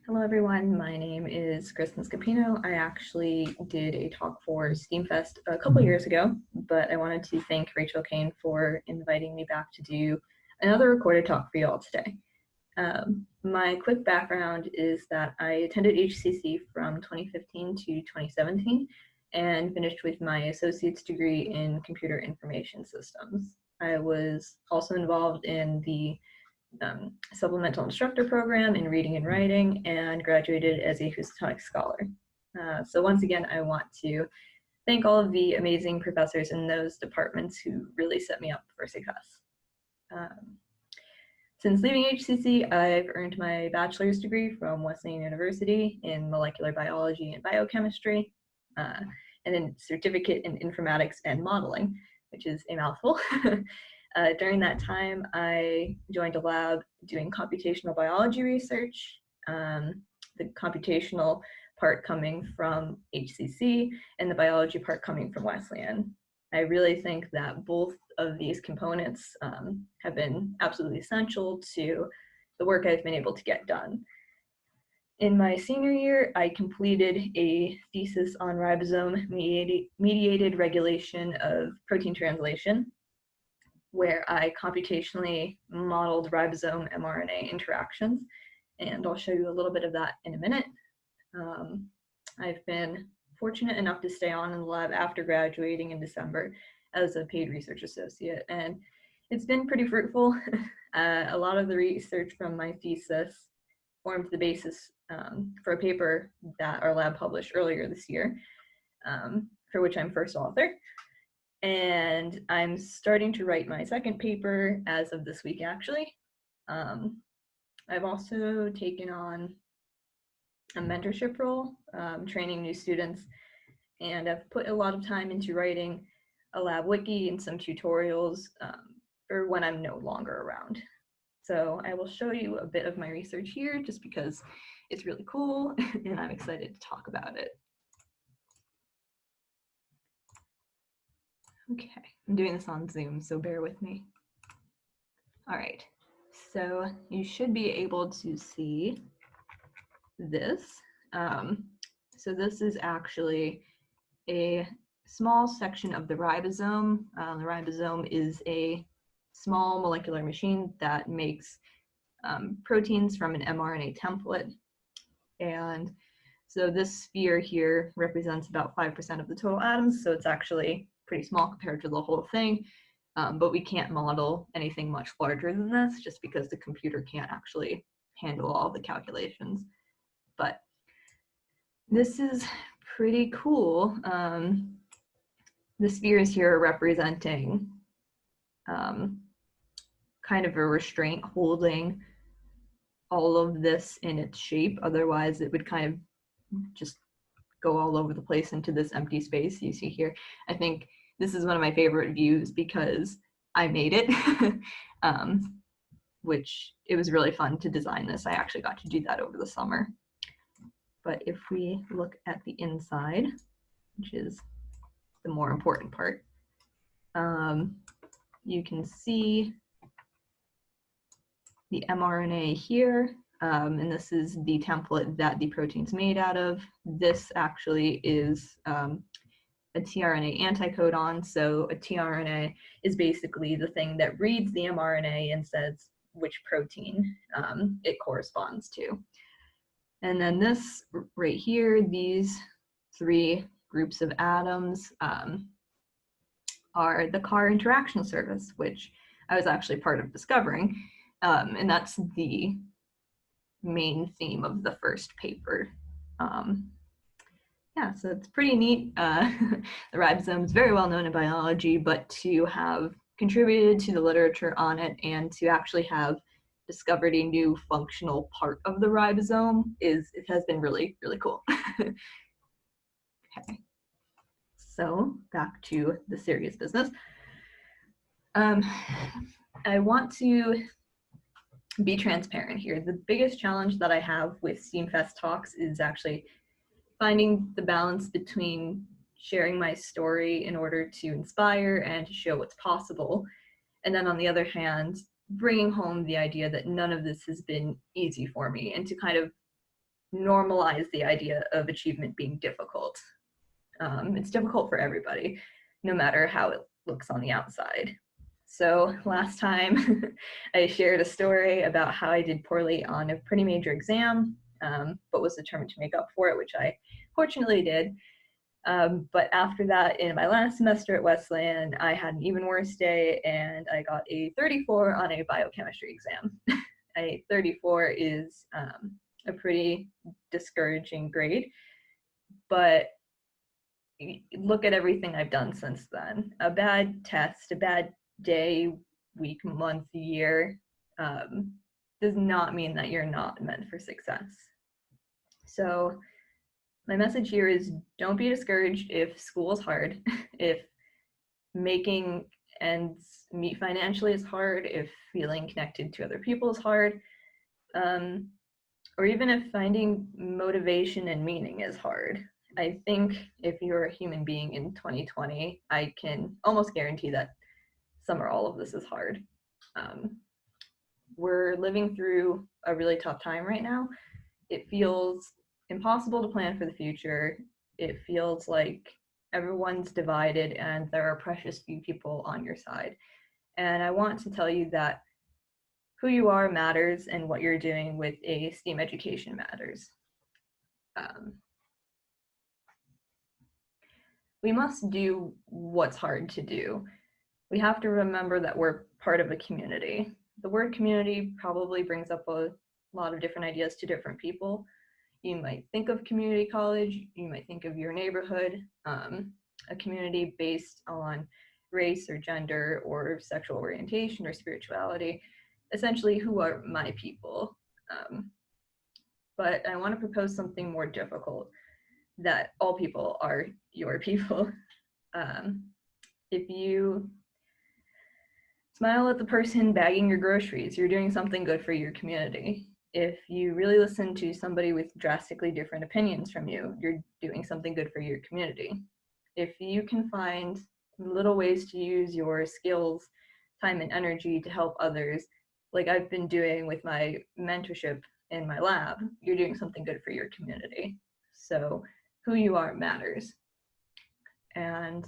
Hello everyone, my name is Kristen S. I actually did a talk for STEAMfest a couple years ago, but I wanted to thank Rachel Kane for inviting me back to do another recorded talk for you all today. My quick background is that I attended HCC from 2015 to 2017 and finished with my associate's degree in computer information systems. I was also involved in the supplemental instructor program in reading and writing and graduated as a Houstonic scholar. So once again, I want to thank all of the amazing professors in those departments who really set me up for success. Since leaving HCC, I've earned my bachelor's degree from Wesleyan University in molecular biology and biochemistry, and a certificate in informatics and modeling, which is a mouthful. During that time, I joined a lab doing computational biology research, the computational part coming from HCC and the biology part coming from Wesleyan. I really think that both of these components have been absolutely essential to the work I've been able to get done. In my senior year, I completed a thesis on ribosome mediated regulation of protein translation, where I computationally modeled ribosome mRNA interactions, and I'll show you a little bit of that in a minute. I've been fortunate enough to stay on in the lab after graduating in December as a paid research associate, and it's been pretty fruitful. A lot of the research from my thesis formed the basis for a paper that our lab published earlier this year, for which I'm first author. And I'm starting to write my second paper as of this week, actually. I've also taken on a mentorship role, training new students, and I've put a lot of time into writing a lab wiki and some tutorials for when I'm no longer around. So I will show you a bit of my research here just because it's really cool and I'm excited to talk about it. Okay, I'm doing this on Zoom, so bear with me. All right, so you should be able to see this. So this is actually a small section of the ribosome. The ribosome is a small molecular machine that makes proteins from an mRNA template. And so this sphere here represents about 5% of the total atoms, so it's actually pretty small compared to the whole thing, but we can't model anything much larger than this just because the computer can't actually handle all the calculations. But this is pretty cool. The spheres here are representing kind of a restraint holding all of this in its shape. Otherwise, it would kind of just go all over the place into this empty space you see here. I think this is one of my favorite views because I made it, which it was really fun to design this. I actually got to do that over the summer. But if we look at the inside, which is the more important part, you can see the mRNA here, and this is the template that the protein's made out of. This actually is a Trna Anticodon. So a tRNA is basically the thing that reads the mRNA and says which protein it corresponds to. And then this right here, these three groups of atoms are the CAR interaction service, which I was actually part of discovering. And that's the main theme of the first paper. Yeah, so it's pretty neat. The ribosome is very well known in biology, but to have contributed to the literature on it and to actually have discovered a new functional part of the ribosome it has been really, really cool. Okay, so back to the serious business. I want to be transparent here. The biggest challenge that I have with STEAMfest talks is actually finding the balance between sharing my story in order to inspire and to show what's possible, and then on the other hand, bringing home the idea that none of this has been easy for me, and to kind of normalize the idea of achievement being difficult. It's difficult for everybody, no matter how it looks on the outside. So last time I shared a story about how I did poorly on a pretty major exam, but was determined to make up for it, which I fortunately did. But after that, in my last semester at Wesleyan, I had an even worse day and I got a 34 on a biochemistry exam. A 34 is a pretty discouraging grade, but look at everything I've done since then. A bad test, a bad day, week, month, year does not mean that you're not meant for success. So my message here is don't be discouraged if school is hard, if making ends meet financially is hard, if feeling connected to other people is hard, or even if finding motivation and meaning is hard. I think if you're a human being in 2020, I can almost guarantee that some or all of this is hard. We're living through a really tough time right now. It feels impossible to plan for the future. It feels like everyone's divided and there are precious few people on your side. And I want to tell you that who you are matters and what you're doing with a STEAM education matters. We must do what's hard to do. We have to remember that we're part of a community. The word community probably brings up a lot of different ideas to different people. You might think of community college, you might think of your neighborhood, a community based on race or gender or sexual orientation or spirituality. Essentially, who are my people? But I want to propose something more difficult, that all people are your people. If you smile at the person bagging your groceries, you're doing something good for your community. If you really listen to somebody with drastically different opinions from you, you're doing something good for your community. If you can find little ways to use your skills, time, and energy to help others, like I've been doing with my mentorship in my lab, you're doing something good for your community. So who you are matters. And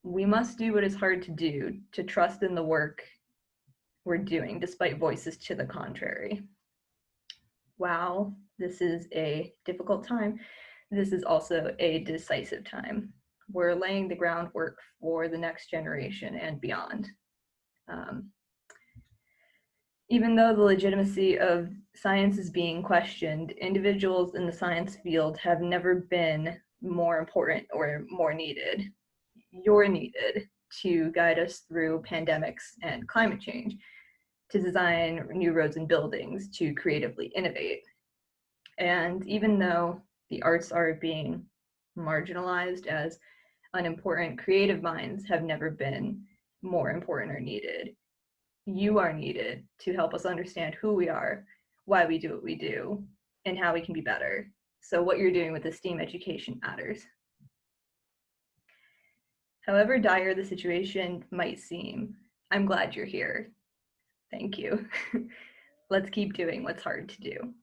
we must do what is hard to do, to trust in the work we're doing, despite voices to the contrary. Wow, this is a difficult time. This is also a decisive time. We're laying the groundwork for the next generation and beyond. Even though the legitimacy of science is being questioned, individuals in the science field have never been more important or more needed. You're needed to guide us through pandemics and climate change, to design new roads and buildings, to creatively innovate. And even though the arts are being marginalized as unimportant, creative minds have never been more important or needed. You are needed to help us understand who we are, why we do what we do, and how we can be better. So what you're doing with the STEAM education matters. However dire the situation might seem, I'm glad you're here. Thank you. Let's keep doing what's hard to do.